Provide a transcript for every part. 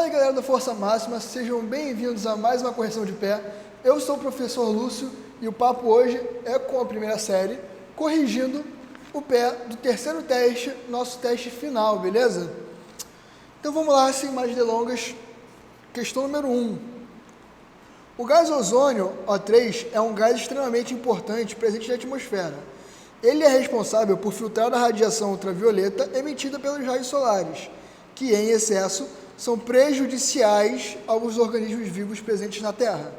Fala aí, galera da Força Máxima, sejam bem-vindos a mais uma correção de pé. Eu sou o professor Lúcio e o papo hoje é com a primeira série, corrigindo o pé do terceiro teste, nosso teste final, beleza? Então vamos lá, sem mais delongas. Questão número 1. O gás ozônio, O3, é um gás extremamente importante presente na atmosfera. Ele é responsável por filtrar a radiação ultravioleta emitida pelos raios solares, que em excesso são prejudiciais aos organismos vivos presentes na Terra.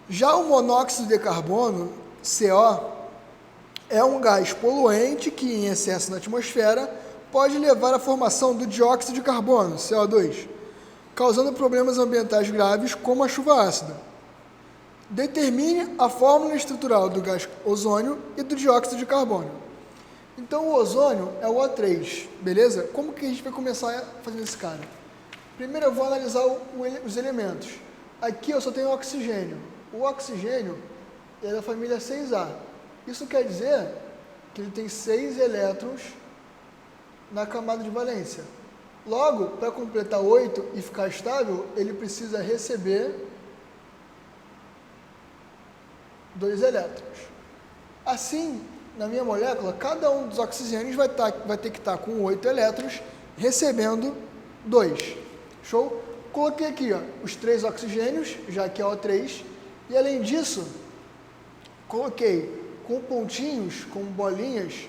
Já o monóxido de carbono, CO, é um gás poluente que em excesso na atmosfera pode levar à formação do dióxido de carbono, CO2, causando problemas ambientais graves como a chuva ácida. Determine a fórmula estrutural do gás ozônio e do dióxido de carbono. Então o ozônio é o O3, beleza? Como que a gente vai começar fazendo esse cara? Primeiro eu vou analisar os elementos. Aqui eu só tenho oxigênio. O oxigênio é da família 6A. Isso quer dizer que ele tem 6 elétrons na camada de valência. Logo, para completar 8 e ficar estável, ele precisa receber 2 elétrons. Assim, na minha molécula, cada um dos oxigênios vai ter que estar com 8 elétrons, recebendo 2. Show? Coloquei aqui os 3 oxigênios, já que é O3, e além disso, coloquei com pontinhos, com bolinhas,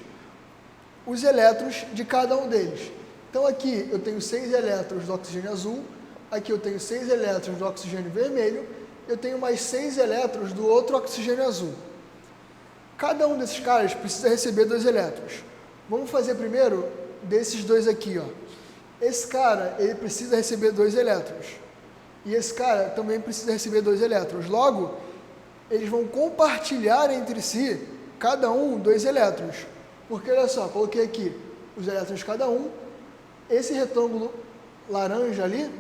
os elétrons de cada um deles. Então aqui eu tenho 6 elétrons do oxigênio azul, aqui eu tenho 6 elétrons do oxigênio vermelho, eu tenho mais 6 elétrons do outro oxigênio azul. Cada um desses caras precisa receber 2 elétrons. Vamos fazer primeiro desses dois aqui, ó. Esse cara, ele precisa receber 2 elétrons. E esse cara também precisa receber 2 elétrons. Logo, eles vão compartilhar entre si, cada um, 2 elétrons. Porque, olha só, coloquei aqui os elétrons de cada um. Esse retângulo laranja ali,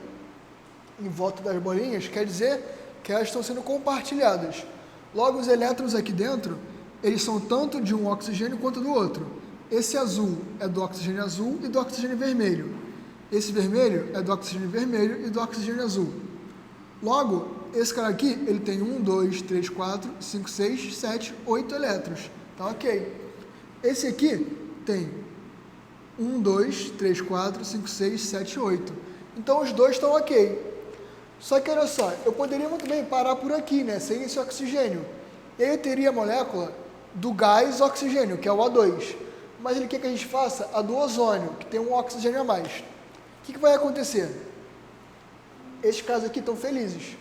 em volta das bolinhas, quer dizer que elas estão sendo compartilhadas. Logo, os elétrons aqui dentro, eles são tanto de um oxigênio quanto do outro. Esse azul é do oxigênio azul e do oxigênio vermelho. Esse vermelho é do oxigênio vermelho e do oxigênio azul. Logo, esse cara aqui, ele tem 1, 2, 3, 4, 5, 6, 7, 8 elétrons. Tá ok. Esse aqui tem 1, 2, 3, 4, 5, 6, 7, 8. Então, os dois estão ok. Só que, olha só, eu poderia muito bem parar por aqui, né? Sem esse oxigênio. E aí eu teria a molécula do gás oxigênio, que é o O2. Mas ele quer que a gente faça a do ozônio, que tem um oxigênio a mais. O que vai acontecer? Esses caras aqui estão felizes.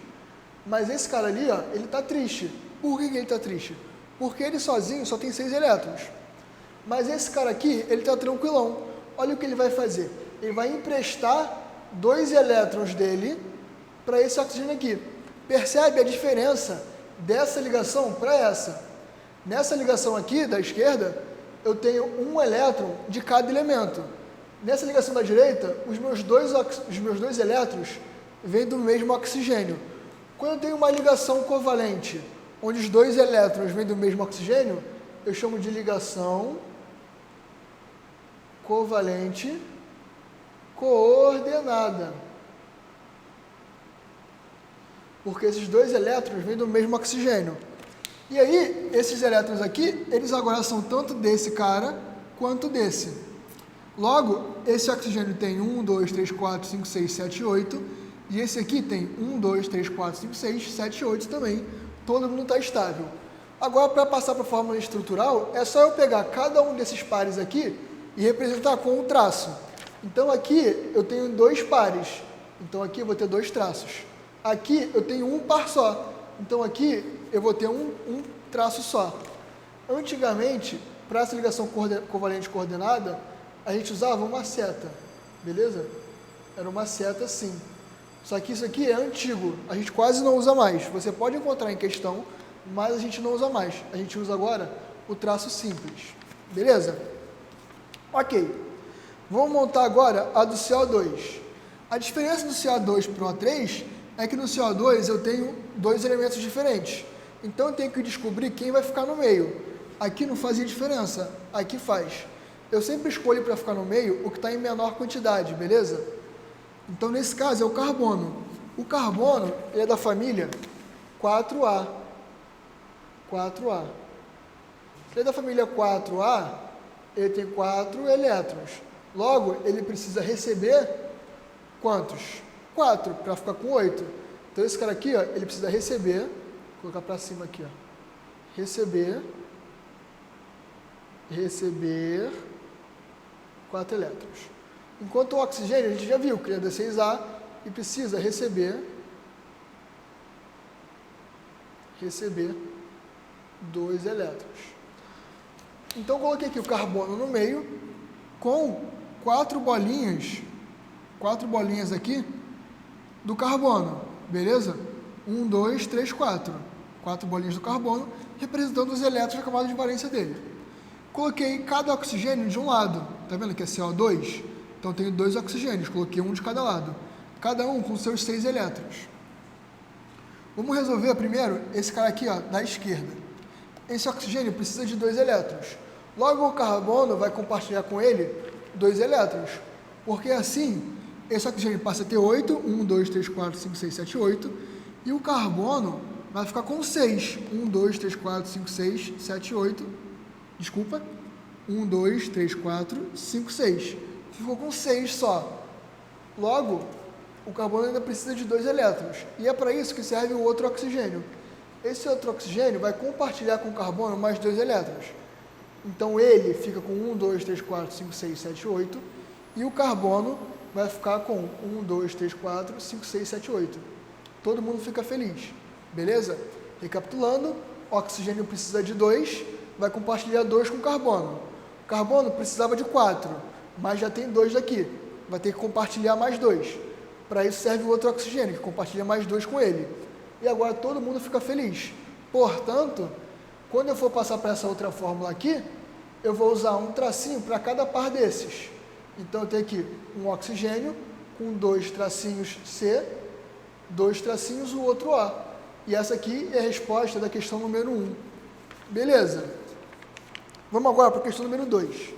Mas esse cara ali, ó, ele está triste. Por que ele está triste? Porque ele sozinho só tem 6 elétrons. Mas esse cara aqui, ele está tranquilão. Olha o que ele vai fazer. Ele vai emprestar 2 elétrons dele para esse oxigênio aqui. Percebe a diferença dessa ligação para essa? Nessa ligação aqui, da esquerda, eu tenho 1 elétron de cada elemento. Nessa ligação da direita, os meus dois elétrons vêm do mesmo oxigênio. Quando eu tenho uma ligação covalente, onde os 2 elétrons vêm do mesmo oxigênio, eu chamo de ligação covalente coordenada. Porque esses 2 elétrons vêm do mesmo oxigênio. E aí, esses elétrons aqui, eles agora são tanto desse cara, quanto desse. Logo, esse oxigênio tem 1, 2, 3, 4, 5, 6, 7, 8. E esse aqui tem 1, 2, 3, 4, 5, 6, 7, 8 também. Todo mundo está estável. Agora, para passar para a fórmula estrutural, é só eu pegar cada um desses pares aqui e representar com um traço. Então, aqui eu tenho 2 pares. Então, aqui eu vou ter 2 traços. Aqui eu tenho um par só. Então, aqui eu vou ter um traço só. Antigamente, para essa ligação covalente coordenada, a gente usava uma seta. Beleza? Era uma seta assim. Só que isso aqui é antigo. A gente quase não usa mais. Você pode encontrar em questão, mas a gente não usa mais. A gente usa agora o traço simples. Beleza? Ok. Vamos montar agora a do CO2. A diferença do CO2 para o O3 é que no CO2 eu tenho 2 elementos diferentes. Então eu tenho que descobrir quem vai ficar no meio. Aqui não fazia diferença, aqui faz. Eu sempre escolho para ficar no meio o que está em menor quantidade, beleza? Então, nesse caso, é o carbono. O carbono ele é da família 4A. 4A. Se ele é da família 4A, ele tem 4 elétrons. Logo, ele precisa receber quantos? 4, para ficar com 8. Então, esse cara aqui, ó, ele precisa receber, vou colocar para cima aqui, ó, receber 4 elétrons. Enquanto o oxigênio, a gente já viu que ele é D6A e precisa receber 2 elétrons. Então, coloquei aqui o carbono no meio com 4 bolinhas aqui do carbono, beleza? 1, 2, 3, 4. 4 bolinhas do carbono, representando os elétrons da camada de valência dele. Coloquei cada oxigênio de um lado, tá vendo que é CO2? Então, tenho 2 oxigênios, coloquei um de cada lado, cada um com seus 6 elétrons. Vamos resolver primeiro esse cara aqui, ó, da esquerda. Esse oxigênio precisa de 2 elétrons. Logo, o carbono vai compartilhar com ele 2 elétrons, porque assim, esse oxigênio passa a ter 8, 1, 2, 3, 4, 5, 6, 7, 8, e o carbono vai ficar com 6, 1, 2, 3, 4, 5, 6, 7, 8, desculpa, 1, 2, 3, 4, 5, 6, ficou com 6 só. Logo, o carbono ainda precisa de 2 elétrons, e é para isso que serve o outro oxigênio. Esse outro oxigênio vai compartilhar com o carbono mais 2 elétrons. Então, ele fica com 1, 2, 3, 4, 5, 6, 7, 8, e o carbono vai ficar com 1, 2, 3, 4, 5, 6, 7, 8. Todo mundo fica feliz, beleza? Recapitulando, o oxigênio precisa de 2, vai compartilhar 2 com o carbono. O carbono precisava de 4, mas já tem 2 aqui, vai ter que compartilhar mais 2. Para isso serve o outro oxigênio, que compartilha mais 2 com ele. E agora todo mundo fica feliz. Portanto, quando eu for passar para essa outra fórmula aqui, eu vou usar um tracinho para cada par desses. Então, eu tenho aqui um oxigênio com 2 tracinhos C, 2 tracinhos o outro A. E essa aqui é a resposta da questão número 1. Beleza? Vamos agora para a questão número 2.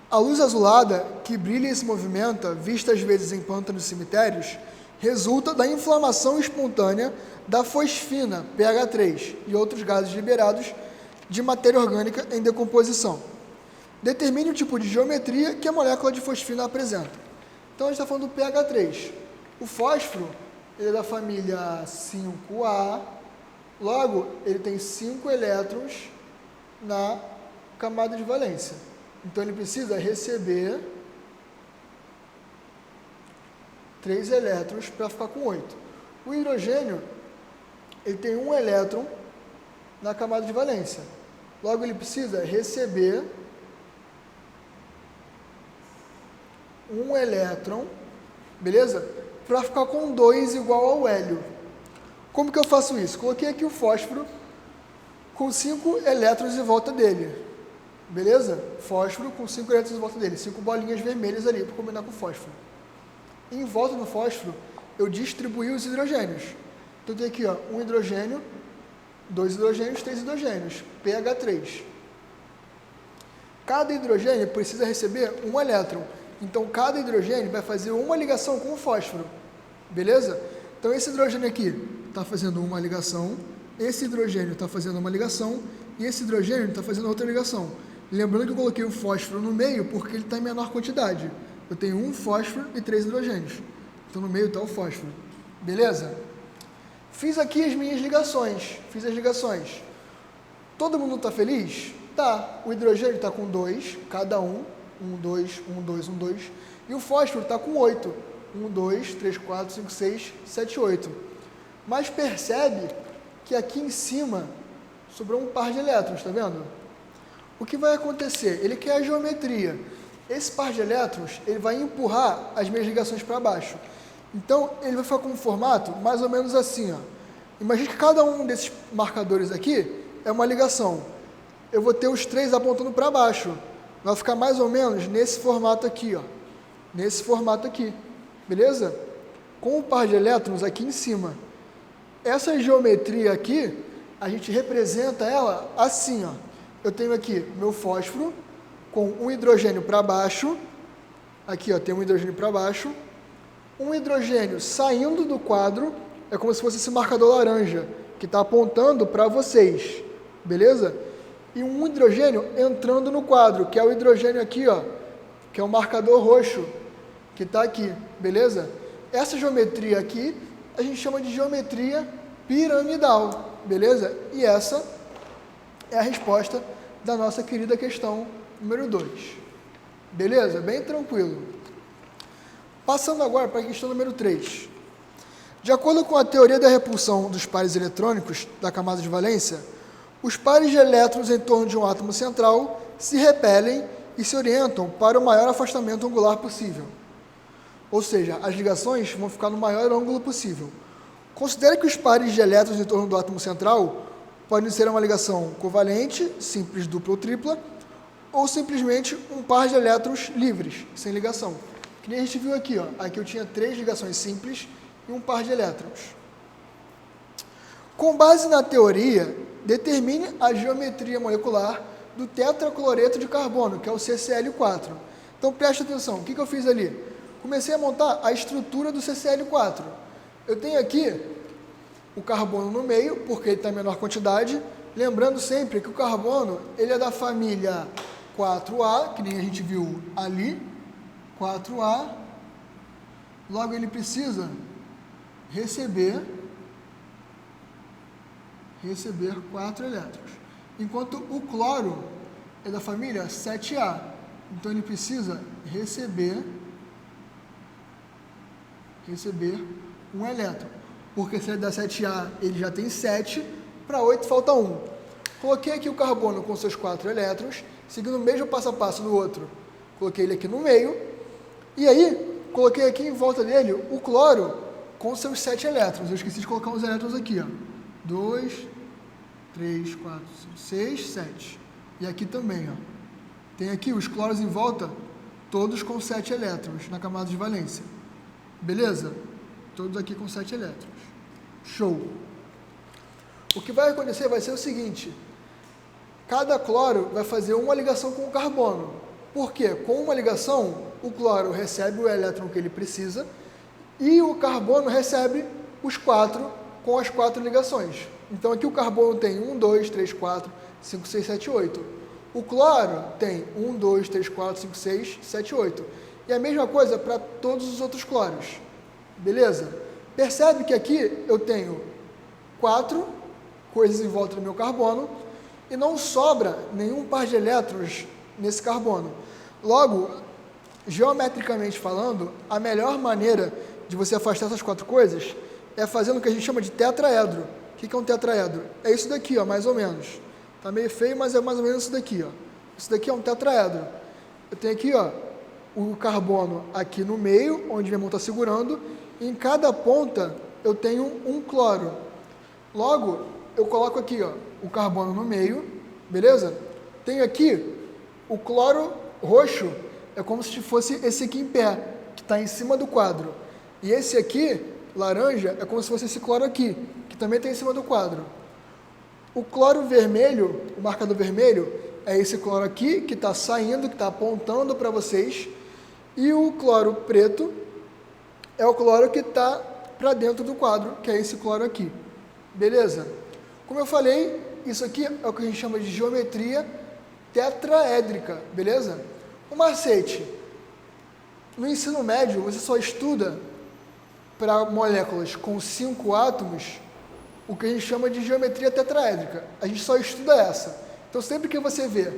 A luz azulada, que brilha e se movimenta, vista às vezes em pântanos e cemitérios, resulta da inflamação espontânea da fosfina, pH3, e outros gases liberados de matéria orgânica em decomposição. Determine o tipo de geometria que a molécula de fosfina apresenta. Então, a gente está falando do pH3. O fósforo, ele é da família 5A, logo, ele tem 5 elétrons na camada de valência. Então, ele precisa receber 3 elétrons para ficar com 8. O hidrogênio, ele tem 1 elétron na camada de valência. Logo, ele precisa receber 1 elétron, beleza? Para ficar com 2 igual ao hélio. Como que eu faço isso? Coloquei aqui o fósforo com 5 elétrons em volta dele. Beleza? Fósforo com 5 elétrons em volta dele. 5 bolinhas vermelhas ali para combinar com o fósforo. Em volta do fósforo, eu distribuí os hidrogênios. Então, eu tenho aqui, ó, 1 hidrogênio, 2 hidrogênios, 3 hidrogênios, pH3. Cada hidrogênio precisa receber 1 elétron. Então, cada hidrogênio vai fazer uma ligação com o fósforo. Beleza? Então, esse hidrogênio aqui está fazendo uma ligação, esse hidrogênio está fazendo uma ligação, e esse hidrogênio está fazendo outra ligação. Lembrando que eu coloquei o fósforo no meio porque ele está em menor quantidade. Eu tenho 1 fósforo e 3 hidrogênios. Então, no meio está o fósforo. Beleza? Fiz aqui as minhas ligações. Fiz as ligações. Todo mundo está feliz? Tá. O hidrogênio está com 2, cada um. 1, 2, 1, 2, 1, 2. E o fósforo está com 8. 1, 2, 3, 4, 5, 6, 7, 8. Mas percebe que aqui em cima sobrou um par de elétrons, está vendo? O que vai acontecer? Ele quer a geometria. Esse par de elétrons, ele vai empurrar as minhas ligações para baixo. Então, ele vai ficar com um formato mais ou menos assim, ó. Imagina que cada um desses marcadores aqui é uma ligação. Eu vou ter os 3 apontando para baixo. Vai ficar mais ou menos nesse formato aqui, ó. Nesse formato aqui. Beleza? Com o par de elétrons aqui em cima. Essa geometria aqui, a gente representa ela assim, ó. Eu tenho aqui meu fósforo com um hidrogênio para baixo. Aqui, ó, tem um hidrogênio para baixo. Um hidrogênio saindo do quadro é como se fosse esse marcador laranja, que está apontando para vocês, beleza? E um hidrogênio entrando no quadro, que é o hidrogênio aqui, ó, que é o marcador roxo, que está aqui, beleza? Essa geometria aqui, a gente chama de geometria piramidal, beleza? E essa é a resposta da nossa querida questão número 2. Beleza? Bem tranquilo. Passando agora para a questão número 3. De acordo com a teoria da repulsão dos pares eletrônicos da camada de valência, os pares de elétrons em torno de um átomo central se repelem e se orientam para o maior afastamento angular possível. Ou seja, as ligações vão ficar no maior ângulo possível. Considere que os pares de elétrons em torno do átomo central podem ser uma ligação covalente, simples, dupla ou tripla, ou simplesmente um par de elétrons livres, sem ligação. Que nem a gente viu aqui, ó. Aqui eu tinha 3 ligações simples e um par de elétrons. Com base na teoria, determine a geometria molecular do tetracloreto de carbono, que é o CCl4. Então preste atenção, o que eu fiz ali? Comecei a montar a estrutura do CCl4. Eu tenho aqui o carbono no meio, porque ele está em menor quantidade. Lembrando sempre que o carbono ele é da família 4A, que nem a gente viu ali, 4A. Logo ele precisa receber 4 elétrons. Enquanto o cloro é da família 7A, então ele precisa receber 1 elétron. Porque se ele é da 7A, ele já tem 7, para 8 falta 1. Coloquei aqui o carbono com seus 4 elétrons, seguindo o mesmo passo a passo do outro. Coloquei ele aqui no meio, e aí coloquei aqui em volta dele o cloro com seus 7 elétrons. Eu esqueci de colocar uns elétrons aqui, ó. 2, 3, 4, 5, 6, 7. E aqui também, ó. Tem aqui os cloros em volta, todos com 7 elétrons na camada de valência. Beleza? Todos aqui com 7 elétrons. Show! O que vai acontecer vai ser o seguinte: cada cloro vai fazer uma ligação com o carbono. Por quê? Com uma ligação, o cloro recebe o elétron que ele precisa e o carbono recebe os 4 com as 4 ligações. Então aqui o carbono tem 1, 2, 3, 4, 5, 6, 7, 8. O cloro tem 1, 2, 3, 4, 5, 6, 7, 8. E a mesma coisa para todos os outros cloros. Beleza? Percebe que aqui eu tenho 4 coisas em volta do meu carbono e não sobra nenhum par de elétrons nesse carbono. Logo, geometricamente falando, a melhor maneira de você afastar essas 4 coisas é fazendo o que a gente chama de tetraedro. O que é um tetraedro? É isso daqui, ó, mais ou menos. Tá meio feio, mas é mais ou menos isso daqui, ó. Isso daqui é um tetraedro. Eu tenho aqui, ó, o carbono aqui no meio, onde minha mão está segurando, e em cada ponta eu tenho um cloro. Logo, eu coloco aqui, ó, o carbono no meio, beleza? Tenho aqui o cloro roxo, é como se fosse esse aqui em pé, que está em cima do quadro. E esse aqui, laranja, é como se fosse esse cloro aqui, que também está em cima do quadro. O cloro vermelho, o marcador vermelho, é esse cloro aqui, que está saindo, que está apontando para vocês. E o cloro preto é o cloro que está para dentro do quadro, que é esse cloro aqui. Beleza? Como eu falei, isso aqui é o que a gente chama de geometria tetraédrica, beleza? O macete. No ensino médio, você só estuda para moléculas com 5 átomos o que a gente chama de geometria tetraédrica. A gente só estuda essa. Então, sempre que você vê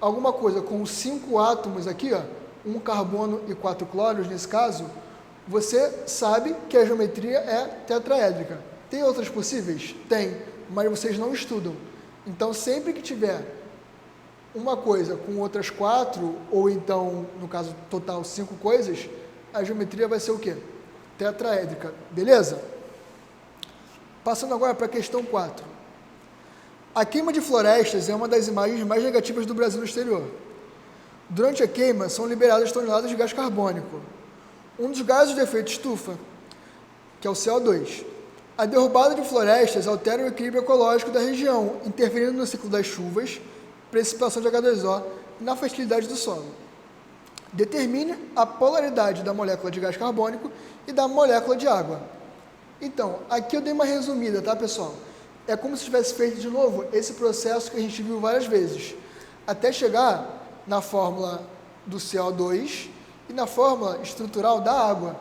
alguma coisa com 5 átomos aqui, ó, 1 carbono e 4 cloros nesse caso, você sabe que a geometria é tetraédrica. Tem outras possíveis? Tem, mas vocês não estudam. Então, sempre que tiver uma coisa com outras 4, ou então, no caso total, 5 coisas, a geometria vai ser o quê? Tetraédrica, beleza? Passando agora para a questão 4. A queima de florestas é uma das imagens mais negativas do Brasil no exterior. Durante a queima, são liberadas toneladas de gás carbônico, um dos gases do efeito estufa, que é o CO2. A derrubada de florestas altera o equilíbrio ecológico da região, interferindo no ciclo das chuvas, precipitação de H2O e na fertilidade do solo. Determine a polaridade da molécula de gás carbônico e da molécula de água. Então, aqui eu dei uma resumida, tá, pessoal? É como se tivesse feito de novo esse processo que a gente viu várias vezes, até chegar na fórmula do CO2 e na fórmula estrutural da água.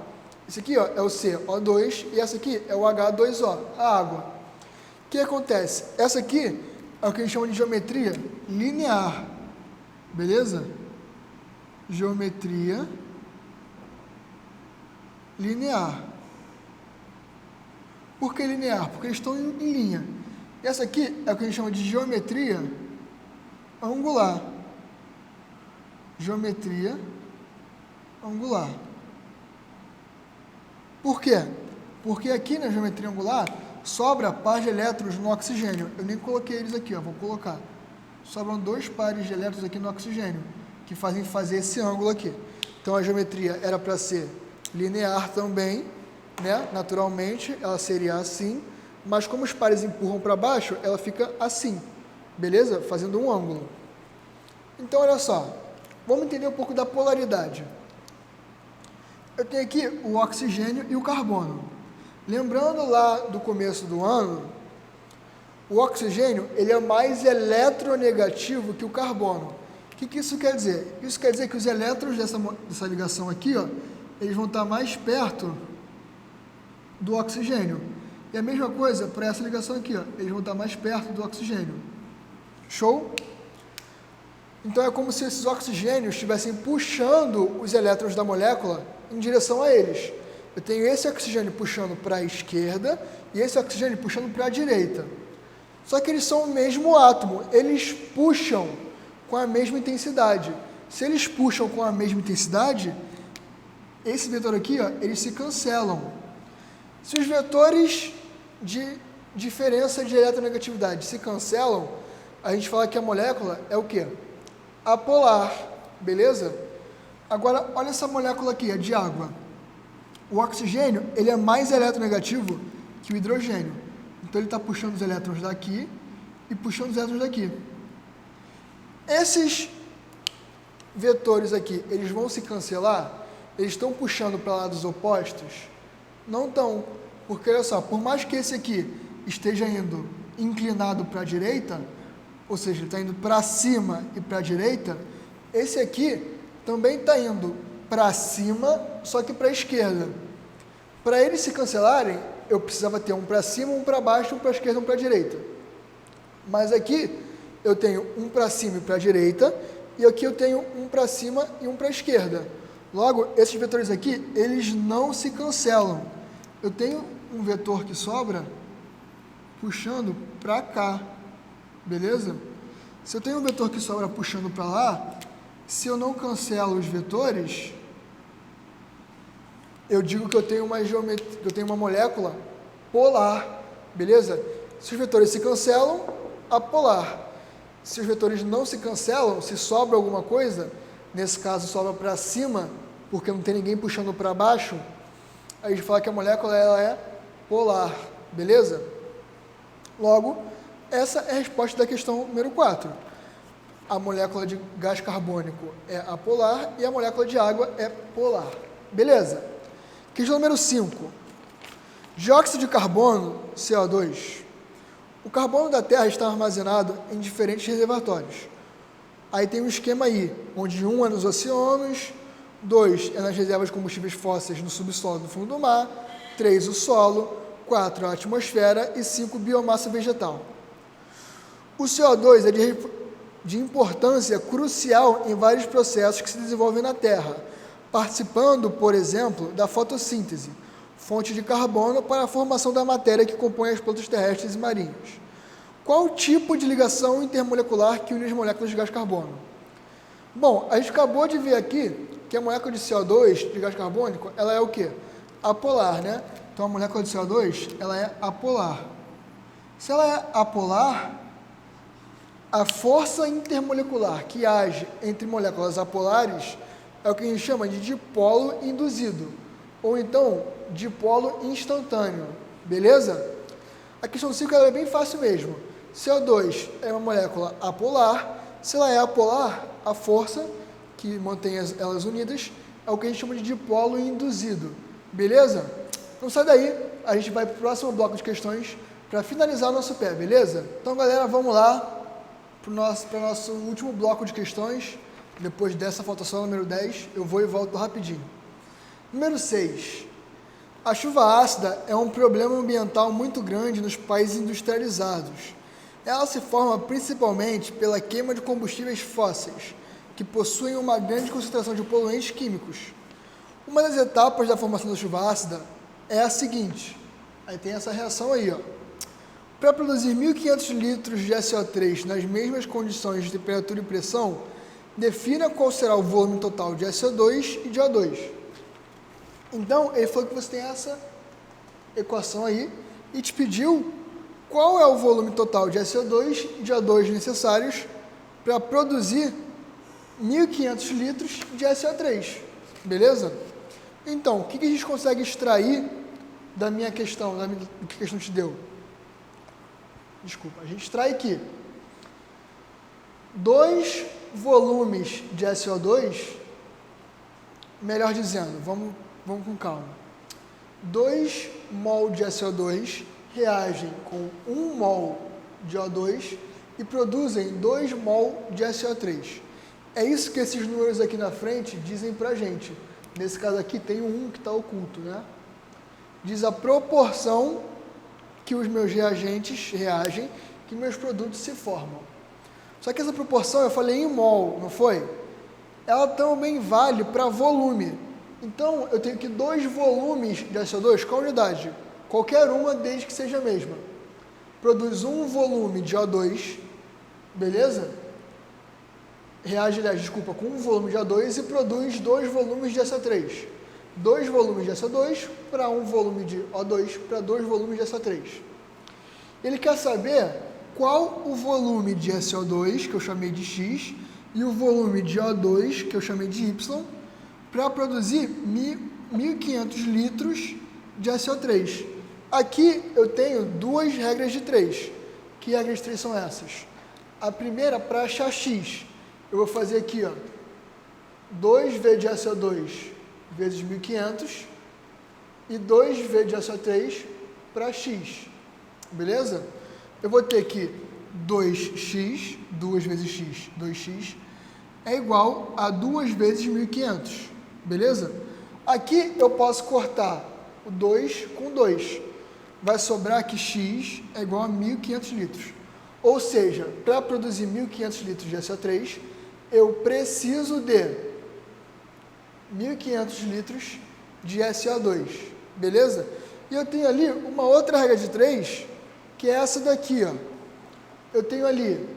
Esse aqui, ó, é o CO2 e essa aqui é o H2O, a água. O que acontece? Essa aqui é o que a gente chama de geometria linear, beleza? Geometria linear. Por que linear? Porque eles estão em linha. E essa aqui é o que a gente chama de geometria angular. Geometria angular. Por quê? Porque aqui na geometria angular sobra par de elétrons no oxigênio. Eu nem coloquei eles aqui, ó, vou colocar. Sobram 2 pares de elétrons aqui no oxigênio, que fazem fazer esse ângulo aqui. Então a geometria era para ser linear também, né? Naturalmente ela seria assim, mas como os pares empurram para baixo, ela fica assim, beleza? Fazendo um ângulo. Então olha só, vamos entender um pouco da polaridade. Eu tenho aqui o oxigênio e o carbono. Lembrando lá do começo do ano, o oxigênio ele é mais eletronegativo que o carbono. O que isso quer dizer? Isso quer dizer que os elétrons dessa ligação aqui, ó, eles vão estar mais perto do oxigênio. E a mesma coisa para essa ligação aqui, ó, eles vão estar mais perto do oxigênio. Show? Então é como se esses oxigênios estivessem puxando os elétrons da molécula em direção a eles. Eu tenho esse oxigênio puxando para a esquerda e esse oxigênio puxando para a direita. Só que eles são o mesmo átomo, eles puxam com a mesma intensidade. Se eles puxam com a mesma intensidade, esse vetor aqui, ó, eles se cancelam. Se os vetores de diferença de eletronegatividade se cancelam, a gente fala que a molécula é o quê? Apolar, beleza? Agora, olha essa molécula aqui, é de água. O oxigênio, ele é mais eletronegativo que o hidrogênio. Então, ele está puxando os elétrons daqui e puxando os elétrons daqui. Esses vetores aqui, eles vão se cancelar? Eles estão puxando para lados opostos? Não estão, porque olha só, por mais que esse aqui esteja indo inclinado para a direita, ou seja, ele está indo para cima e para a direita, esse aqui também está indo para cima, só que para a esquerda. Para eles se cancelarem, eu precisava ter um para cima, um para baixo, um para a esquerda, um para a direita. Mas aqui eu tenho um para cima e para a direita, e aqui eu tenho um para cima e um para a esquerda. Logo, esses vetores aqui, eles não se cancelam. Eu tenho um vetor que sobra puxando para cá, beleza? Se eu tenho um vetor que sobra puxando para lá, se eu não cancelo os vetores, eu digo que eu tenho uma molécula polar, beleza? Se os vetores se cancelam, apolar. Se os vetores não se cancelam, se sobra alguma coisa, nesse caso sobra para cima, porque não tem ninguém puxando para baixo, a gente fala que a molécula ela é polar, beleza? Logo, essa é a resposta da questão número 4. A molécula de gás carbônico é apolar e a molécula de água é polar. Beleza? Questão número 5. Dióxido de carbono, CO2. O carbono da Terra está armazenado em diferentes reservatórios. Aí tem um esquema aí, onde 1 é nos oceanos, 2 é nas reservas de combustíveis fósseis no subsolo do fundo do mar, 3 o solo, 4 a atmosfera e 5 biomassa vegetal. O CO2 é de importância crucial em vários processos que se desenvolvem na Terra, participando, por exemplo, da fotossíntese, fonte de carbono para a formação da matéria que compõe as plantas terrestres e marinhas. Qual o tipo de ligação intermolecular que une as moléculas de gás carbono? Bom, a gente acabou de ver aqui que a molécula de CO2, de gás carbônico, ela é o quê? Apolar, né? Então, a molécula de CO2, ela é apolar. Se ela é apolar, a força intermolecular que age entre moléculas apolares é o que a gente chama de dipolo induzido, ou então dipolo instantâneo, beleza? A questão 5 é bem fácil mesmo. CO2 é uma molécula apolar. Se ela é apolar, a força que mantém elas unidas, é o que a gente chama de dipolo induzido. Beleza? Então sai daí, a gente vai para o próximo bloco de questões para finalizar o nosso pé, beleza? Então, galera, vamos lá para o nosso último bloco de questões. Depois dessa, falta só o número 10, eu vou e volto rapidinho. Número 6. A chuva ácida é um problema ambiental muito grande nos países industrializados. Ela se forma principalmente pela queima de combustíveis fósseis, que possuem uma grande concentração de poluentes químicos. Uma das etapas da formação da chuva ácida é a seguinte. Aí tem essa reação aí, ó. Para produzir 1.500 litros de SO3 nas mesmas condições de temperatura e pressão, defina qual será o volume total de SO2 e de O2. Então, ele falou que você tem essa equação aí e te pediu qual é o volume total de SO2 e de O2 necessários para produzir 1.500 litros de SO3. Beleza? Então, o que a gente consegue extrair da minha questão, do que a questão te deu? Desculpa, a gente extrai aqui 2 volumes de SO2, melhor dizendo, vamos com calma. 2 mol de SO2 reagem com 1 mol de O2 e produzem 2 mol de SO3. É isso que esses números aqui na frente dizem pra gente. Nesse caso aqui tem um que está oculto, né? Diz a proporção que os meus reagentes reagem, que meus produtos se formam. Só que essa proporção eu falei em mol, não foi? Ela também vale para volume. Então, eu tenho que 2 volumes de SO2, qual unidade? Qualquer uma, desde que seja a mesma. Produz 1 volume de O2, beleza? Reage, desculpa, com 1 volume de O2 e produz 2 volumes de SO3. 2 volumes de SO2 para 1 volume de O2 para 2 volumes de SO3. Ele quer saber qual o volume de SO2, que eu chamei de X, e o volume de O2, que eu chamei de Y, para produzir 1.500 litros de SO3. Aqui eu tenho 2 regras de 3. Que regras de 3 são essas? A primeira, para achar X, eu vou fazer aqui, ó, 2V de SO2 vezes 1.500 e 2V de SO3 para X, beleza? Eu vou ter aqui 2x, 2 vezes x, 2x, é igual a 2 vezes 1.500, beleza? Aqui eu posso cortar o 2 com 2, vai sobrar que x é igual a 1.500 litros. Ou seja, para produzir 1.500 litros de SO3, eu preciso de 1.500 litros de SO2, beleza? E eu tenho ali uma outra regra de 3, que é essa daqui, ó. Eu tenho ali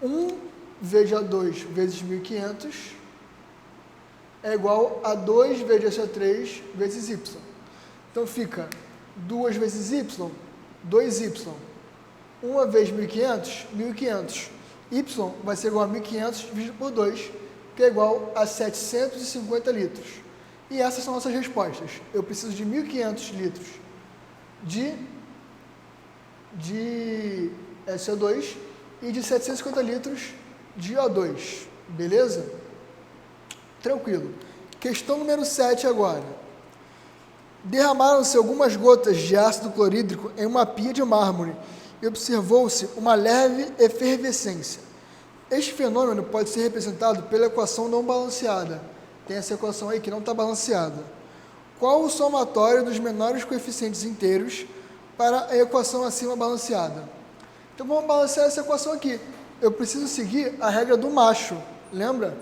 1V de O2 vezes 1.500 é igual a 2V de SO3 vezes Y. Então fica 2 vezes Y, 2Y. 1 vezes 1.500, 1.500. Y vai ser igual a 1.500 dividido por 2, que é igual a 750 litros. E essas são nossas respostas. Eu preciso de 1.500 litros de SO2 e de 750 litros de O2. Beleza? Tranquilo. Questão número 7 agora. Derramaram-se algumas gotas de ácido clorídrico em uma pia de mármore e observou-se uma leve efervescência. Este fenômeno pode ser representado pela equação não balanceada. Tem essa equação aí que não está balanceada. Qual o somatório dos menores coeficientes inteiros para a equação acima balanceada? Então vamos balancear essa equação aqui. Eu preciso seguir a regra do macho, lembra?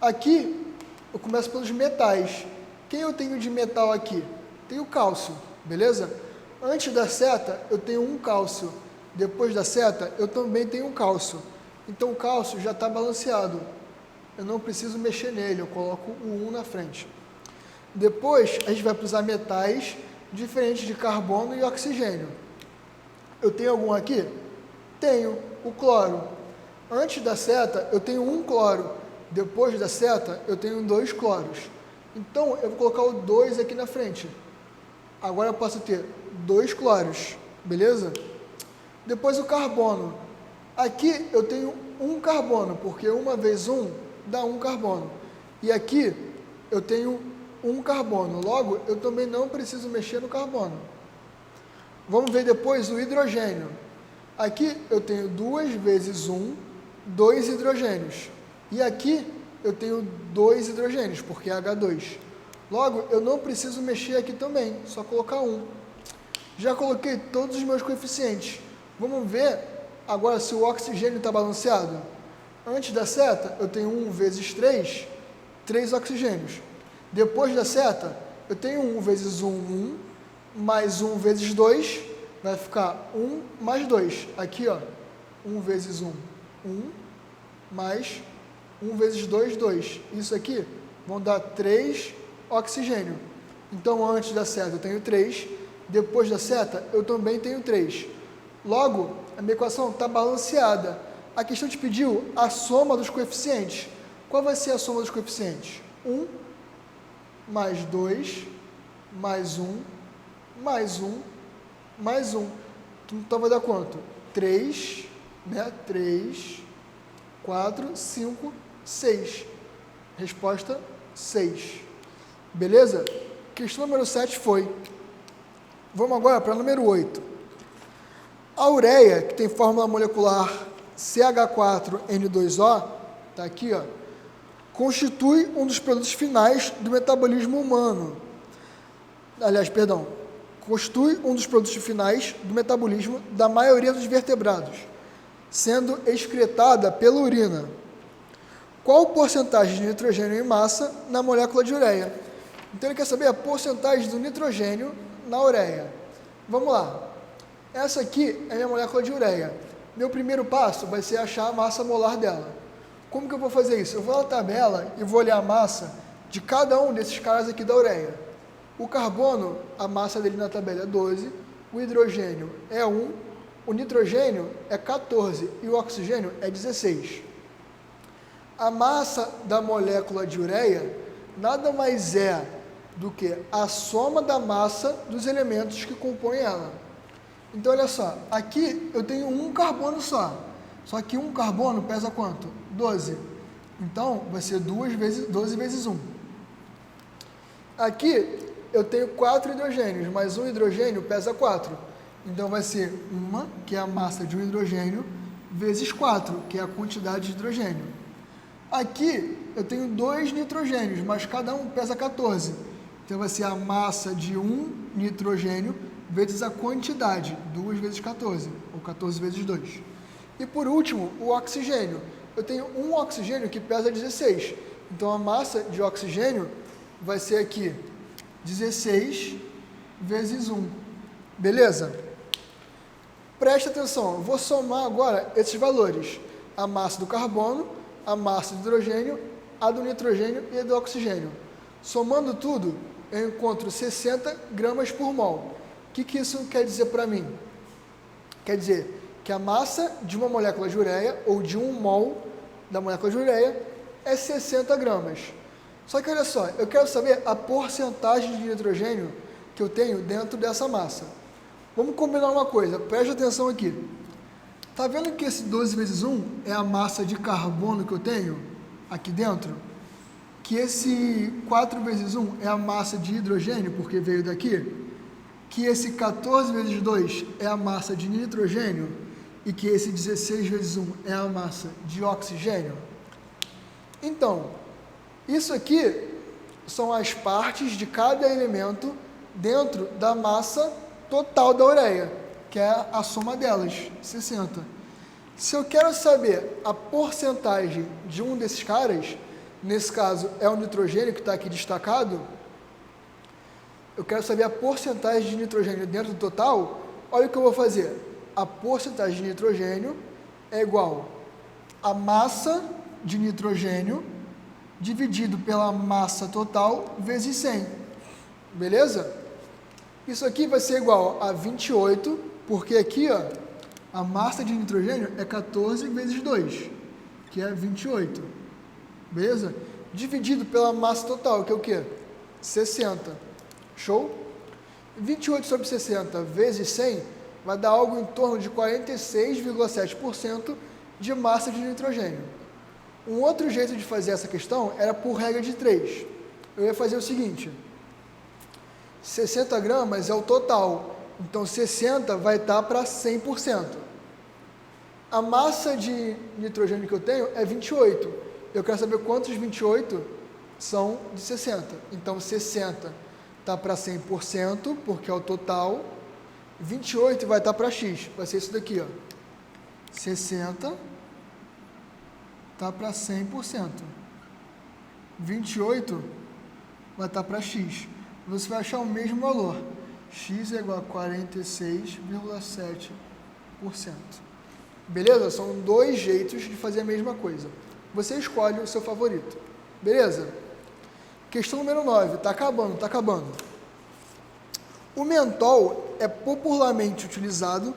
Aqui eu começo pelos metais. Quem eu tenho de metal aqui? Tenho cálcio, beleza? Antes da seta eu tenho um cálcio. Depois da seta eu também tenho um cálcio. Então o cálcio já está balanceado. Eu não preciso mexer nele, eu coloco o 1 na frente. Depois a gente vai usar metais diferentes de carbono e oxigênio. Eu tenho algum aqui? Tenho, o cloro. Antes da seta eu tenho um cloro. Depois da seta eu tenho 2 cloros. Então eu vou colocar o 2 aqui na frente. Agora eu posso ter 2 cloros, beleza? Depois o carbono. Aqui eu tenho um carbono, porque 1 vezes 1 dá 1 carbono. E aqui eu tenho 1 carbono, logo eu também não preciso mexer no carbono. Vamos ver depois o hidrogênio. Aqui eu tenho 2 vezes 1, 2 hidrogênios. E aqui eu tenho 2 hidrogênios, porque é H2. Logo, eu não preciso mexer aqui também, só colocar 1. Já coloquei todos os meus coeficientes. Vamos ver agora se o oxigênio está balanceado. Antes da seta, eu tenho 1 vezes 3, 3 oxigênios. Depois da seta, eu tenho 1 vezes 1, 1, mais 1 vezes 2, vai ficar 1 mais 2. Aqui, ó, 1 vezes 1, 1, mais 1 vezes 2, 2. Isso aqui vão dar 3 oxigênio. Então, antes da seta eu tenho 3, depois da seta eu também tenho 3. Logo, a minha equação está balanceada. A questão te pediu a soma dos coeficientes. Qual vai ser a soma dos coeficientes? 1, mais 2, mais 1, mais 1, mais 1. Então vai dar quanto? 3, né? 3, 4, 5, 6. Resposta 6. Beleza? Questão número 7 foi. Vamos agora para a número 8. A ureia, que tem fórmula molecular CH4N2O, está aqui, ó, constitui um dos produtos finais do metabolismo humano. Aliás, perdão, constitui um dos produtos finais do metabolismo da maioria dos vertebrados, sendo excretada pela urina. Qual a porcentagem de nitrogênio em massa na molécula de ureia? Então ele quer saber a porcentagem do nitrogênio na ureia. Vamos lá. Essa aqui é a minha molécula de ureia. Meu primeiro passo vai ser achar a massa molar dela. Como que eu vou fazer isso? Eu vou na tabela e vou olhar a massa de cada um desses caras aqui da ureia. O carbono, a massa dele na tabela é 12, o hidrogênio é 1, o nitrogênio é 14 e o oxigênio é 16. A massa da molécula de ureia nada mais é do que a soma da massa dos elementos que compõem ela. Então, olha só, aqui eu tenho um carbono só que um carbono pesa quanto? 12. Então, vai ser 12 vezes 1. Aqui eu tenho 4 hidrogênios, mas um hidrogênio pesa 4. Então, vai ser 1, que é a massa de um hidrogênio, vezes 4, que é a quantidade de hidrogênio. Aqui eu tenho 2 nitrogênios, mas cada um pesa 14. Então, vai ser a massa de um nitrogênio vezes a quantidade, 2 vezes 14, ou 14 vezes 2. E por último, o oxigênio. Eu tenho um oxigênio que pesa 16. Então, a massa de oxigênio vai ser aqui 16 vezes 1. Beleza? Preste atenção, eu vou somar agora esses valores. A massa do carbono, a massa do hidrogênio, a do nitrogênio e a do oxigênio. Somando tudo, eu encontro 60 gramas por mol. O que isso quer dizer para mim? Quer dizer que a massa de uma molécula de ureia, ou de 1 mol da molécula de ureia, é 60 gramas. Só que olha só, eu quero saber a porcentagem de nitrogênio que eu tenho dentro dessa massa. Vamos combinar uma coisa, preste atenção aqui. Está vendo que esse 12 vezes 1 é a massa de carbono que eu tenho aqui dentro? Que esse 4 vezes 1 é a massa de hidrogênio, porque veio daqui? Que esse 14 vezes 2 é a massa de nitrogênio e que esse 16 vezes 1 é a massa de oxigênio? Então, isso aqui são as partes de cada elemento dentro da massa total da ureia, que é a soma delas, 60. Se eu quero saber a porcentagem de um desses caras, nesse caso é o nitrogênio que está aqui destacado, eu quero saber a porcentagem de nitrogênio dentro do total, olha o que eu vou fazer. A porcentagem de nitrogênio é igual a massa de nitrogênio dividido pela massa total vezes 100. Beleza? Isso aqui vai ser igual a 28, porque aqui, ó, a massa de nitrogênio é 14 vezes 2, que é 28. Beleza? Dividido pela massa total, que é o quê? 60. Show? 28 sobre 60 vezes 100 vai dar algo em torno de 46,7% de massa de nitrogênio. Um outro jeito de fazer essa questão era por regra de 3. Eu ia fazer o seguinte, 60 gramas é o total, então 60 vai estar para 100%. A massa de nitrogênio que eu tenho é 28. Eu quero saber quantos 28 são de 60. Então 60 está para 100%, porque é o total. 28 vai estar para X, vai ser isso daqui, ó. 60 está para 100%. 28 vai estar para X. Você vai achar o mesmo valor. X é igual a 46,7%. Beleza? São dois jeitos de fazer a mesma coisa. Você escolhe o seu favorito. Beleza? Questão número 9. Está acabando, está acabando. O mentol é popularmente utilizado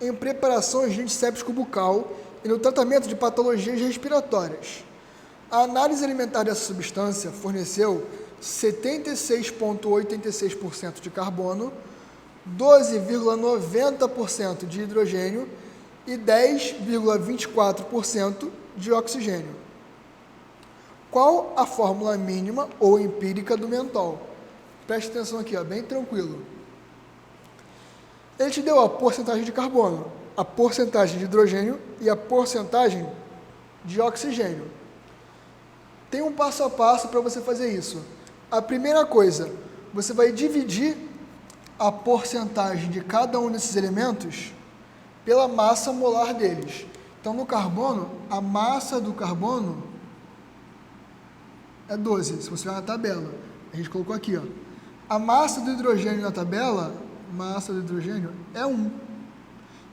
em preparações de antisséptico bucal e no tratamento de patologias respiratórias. A análise alimentar dessa substância forneceu 76,86% de carbono, 12,90% de hidrogênio e 10,24% de oxigênio. Qual a fórmula mínima ou empírica do mentol? Preste atenção aqui, ó, bem tranquilo. Ele te deu a porcentagem de carbono, a porcentagem de hidrogênio e a porcentagem de oxigênio. Tem um passo a passo para você fazer isso. A primeira coisa, você vai dividir a porcentagem de cada um desses elementos pela massa molar deles. Então, no carbono, a massa do carbono é 12, se você olhar na tabela. A gente colocou aqui, ó. A massa do hidrogênio na tabela, massa do hidrogênio é 1.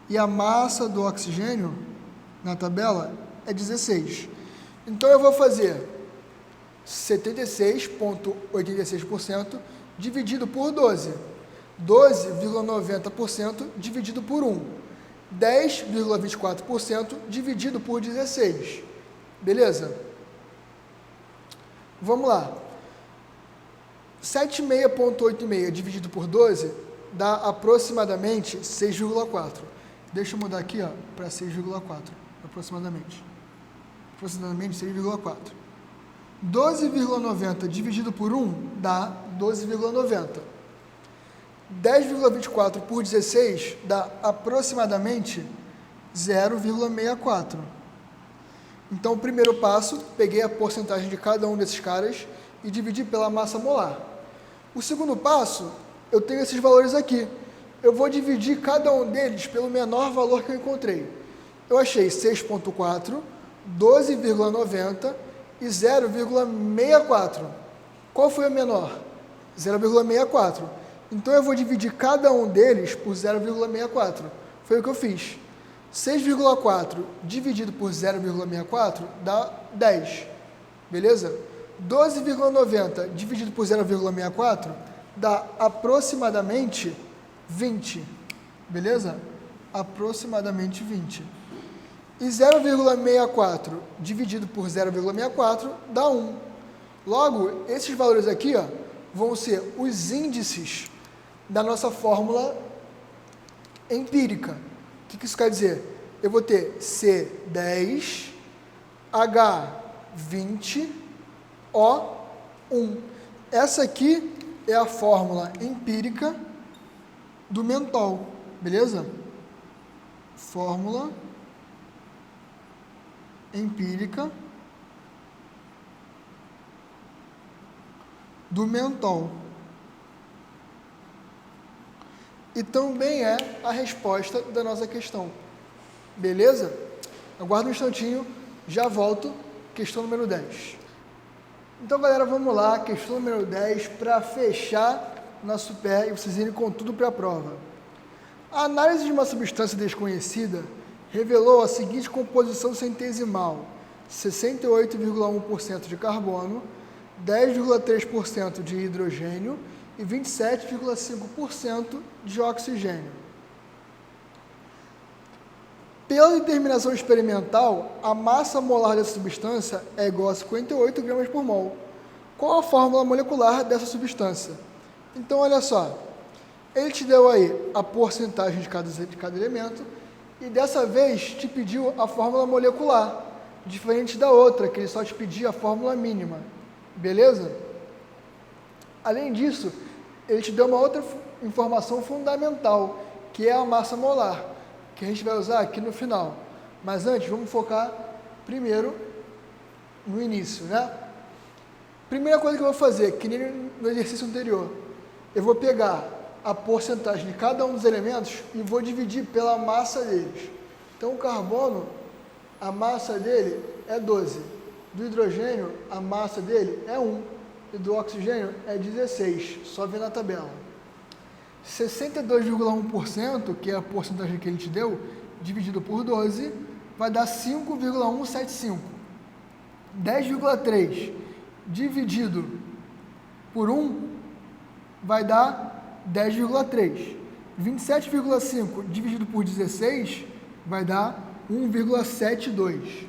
E a massa do oxigênio na tabela é 16. Então, eu vou fazer 76,86% dividido por 12. 12,90% dividido por 1. 10,24% dividido por 16. Beleza? Vamos lá. 76,86 dividido por 12 dá aproximadamente 6,4. Deixa eu mudar aqui para 6,4. Aproximadamente. Aproximadamente 6,4. 12,90 dividido por 1 dá 12,90. 10,24 por 16 dá aproximadamente 0,64. Então, o primeiro passo, peguei a porcentagem de cada um desses caras e dividi pela massa molar. O segundo passo, eu tenho esses valores aqui. Eu vou dividir cada um deles pelo menor valor que eu encontrei. Eu achei 6,4, 12,90 e 0,64. Qual foi o menor? 0,64. Então, eu vou dividir cada um deles por 0,64. Foi o que eu fiz. 6,4 dividido por 0,64 dá 10. Beleza? 12,90 dividido por 0,64 dá aproximadamente 20. Beleza? Aproximadamente 20. E 0,64 dividido por 0,64 dá 1. Logo, esses valores aqui vão ser os índices da nossa fórmula empírica. O que isso quer dizer? Eu vou ter C10, H20, O1. Essa aqui é a fórmula empírica do mentol, beleza? Fórmula empírica do mentol. E também é a resposta da nossa questão. Beleza? Aguarda um instantinho, já volto. Questão número 10. Então, galera, vamos lá. Questão número 10 para fechar nosso pé e vocês irem com tudo para a prova. A análise de uma substância desconhecida revelou a seguinte composição centesimal: 68,1% de carbono, 10,3% de hidrogênio e 27,5% de oxigênio. Pela determinação experimental, a massa molar dessa substância é igual a 58 gramas por mol. Qual a fórmula molecular dessa substância? Então, olha só, ele te deu aí a porcentagem de cada elemento e dessa vez te pediu a fórmula molecular, diferente da outra, que ele só te pedia a fórmula mínima, beleza? Além disso, ele te deu uma outra informação fundamental, que é a massa molar, que a gente vai usar aqui no final. Mas antes, vamos focar primeiro no início, né? Primeira coisa que eu vou fazer, que nem no exercício anterior, eu vou pegar a porcentagem de cada um dos elementos e vou dividir pela massa deles. Então, o carbono, a massa dele é 12. Do hidrogênio, a massa dele é 1. E do oxigênio é 16. Só ver na tabela. 62,1%, que é a porcentagem que ele te deu, dividido por 12, vai dar 5,175. 10,3 dividido por 1 vai dar 10,3. 27,5 dividido por 16 vai dar 1,72.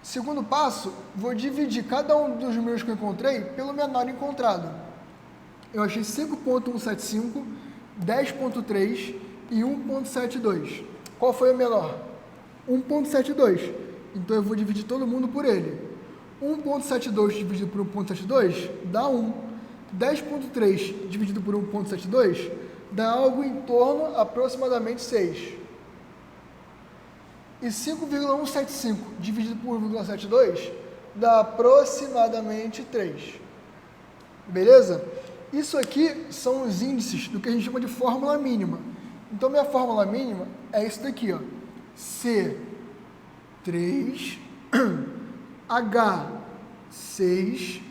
Segundo passo, vou dividir cada um dos números que eu encontrei pelo menor encontrado. Eu achei 5,175, 10,3 e 1,72. Qual foi o menor? 1,72. Então eu vou dividir todo mundo por ele. 1,72 dividido por 1,72 dá 1. 10,3 dividido por 1,72 dá algo em torno aproximadamente 6. E 5,175 dividido por 1,72 dá aproximadamente 3. Beleza? Isso aqui são os índices do que a gente chama de fórmula mínima. Então, minha fórmula mínima é isso daqui, ó. C3, H6,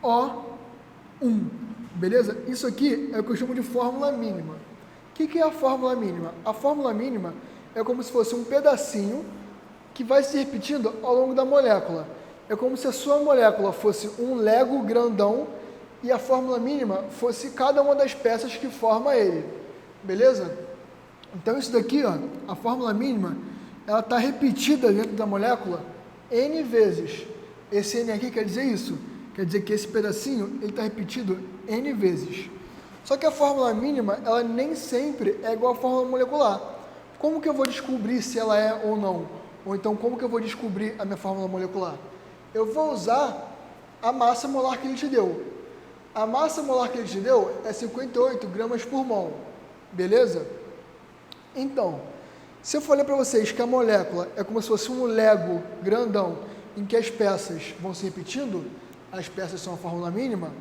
O1. Beleza? Isso aqui é o que eu chamo de fórmula mínima. O que é a fórmula mínima? A fórmula mínima é como se fosse um pedacinho que vai se repetindo ao longo da molécula. É como se a sua molécula fosse um Lego grandão e a fórmula mínima fosse cada uma das peças que forma ele. Beleza? Então isso daqui, ó, a fórmula mínima, ela está repetida dentro da molécula N vezes. Esse N aqui quer dizer isso. Quer dizer que esse pedacinho está repetido N vezes. Só que a fórmula mínima, ela nem sempre é igual à fórmula molecular. Como que eu vou descobrir se ela é ou não? Ou então, como que eu vou descobrir a minha fórmula molecular? Eu vou usar a massa molar que ele te deu. A massa molar que ele te deu é 58 gramas por mol. Beleza? Então, se eu falei para vocês que a molécula é como se fosse um Lego grandão, em que as peças vão se repetindo, as peças são a fórmula mínima,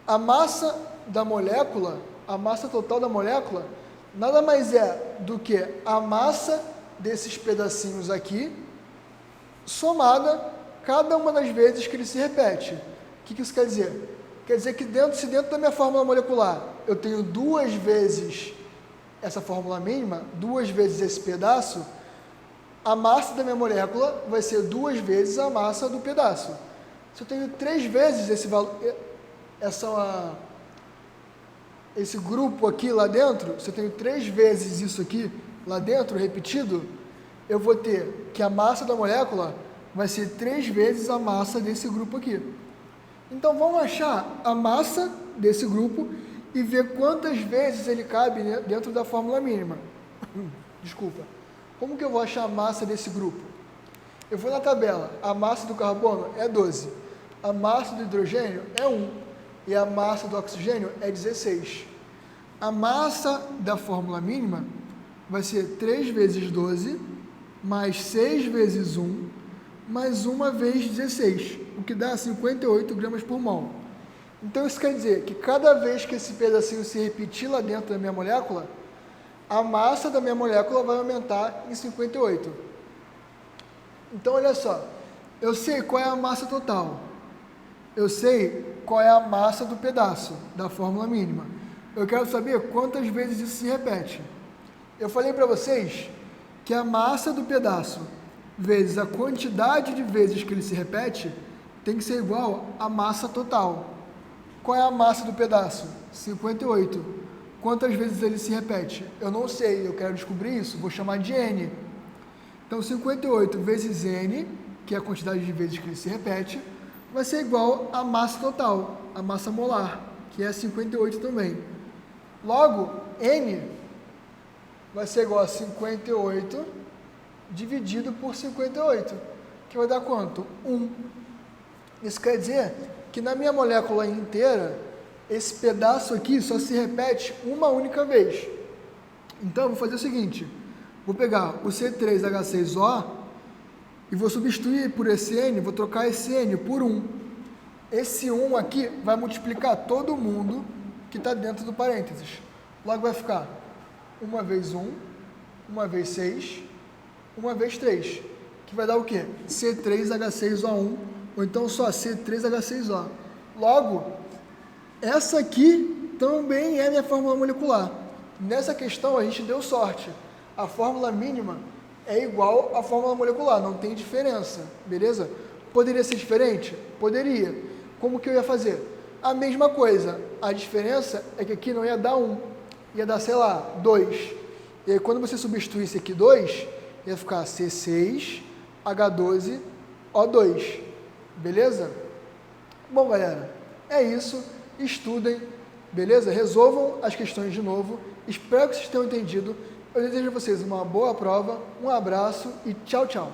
a massa da molécula, a massa total da molécula, nada mais é do que a massa desses pedacinhos aqui, somada cada uma das vezes que ele se repete. O que isso quer dizer? Quer dizer que se dentro da minha fórmula molecular eu tenho duas vezes essa fórmula mínima, duas vezes esse pedaço, a massa da minha molécula vai ser duas vezes a massa do pedaço. Se eu tenho três vezes esse grupo aqui lá dentro, se eu tenho três vezes isso aqui lá dentro, repetido, eu vou ter que a massa da molécula vai ser 3 vezes a massa desse grupo aqui. Então, vamos achar a massa desse grupo e ver quantas vezes ele cabe dentro da fórmula mínima. Desculpa. Como que eu vou achar a massa desse grupo? Eu vou na tabela. A massa do carbono é 12. A massa do hidrogênio é 1. E a massa do oxigênio é 16. A massa da fórmula mínima vai ser 3 vezes 12, mais 6 vezes 1, mais 1 vezes 16, o que dá 58 gramas por mol. Então isso quer dizer que cada vez que esse pedacinho se repetir lá dentro da minha molécula, a massa da minha molécula vai aumentar em 58. Então olha só, eu sei qual é a massa total, eu sei qual é a massa do pedaço da fórmula mínima. Eu quero saber quantas vezes isso se repete. Eu falei para vocês que a massa do pedaço vezes a quantidade de vezes que ele se repete tem que ser igual à massa total. Qual é a massa do pedaço? 58. Quantas vezes ele se repete? Eu não sei, eu quero descobrir isso, vou chamar de N. Então, 58 vezes N, que é a quantidade de vezes que ele se repete, vai ser igual à massa total, a massa molar, que é 58 também. Logo, N vai ser igual a 58 dividido por 58, que vai dar quanto? 1. Isso quer dizer que na minha molécula inteira, esse pedaço aqui só se repete uma única vez. Então, eu vou fazer o seguinte, vou pegar o C3H6O e vou substituir por esse N, vou trocar esse N por 1. Esse 1 aqui vai multiplicar todo mundo que está dentro do parênteses. Logo vai ficar 1 vezes 1, 1 vezes 6, 1 vezes 3, que vai dar o quê? C3H6O1, ou então só C3H6O. Logo, essa aqui também é minha fórmula molecular. Nessa questão a gente deu sorte. A fórmula mínima é igual à fórmula molecular, não tem diferença, beleza? Poderia ser diferente? Poderia. Como que eu ia fazer? A mesma coisa. A diferença é que aqui não ia dar 1, ia dar, sei lá, 2. E aí quando você substituísse aqui 2, ia ficar C6H12O2, beleza? Bom, galera, é isso. Estudem, beleza? Resolvam as questões de novo. Espero que vocês tenham entendido. Eu desejo a vocês uma boa prova, um abraço e tchau, tchau.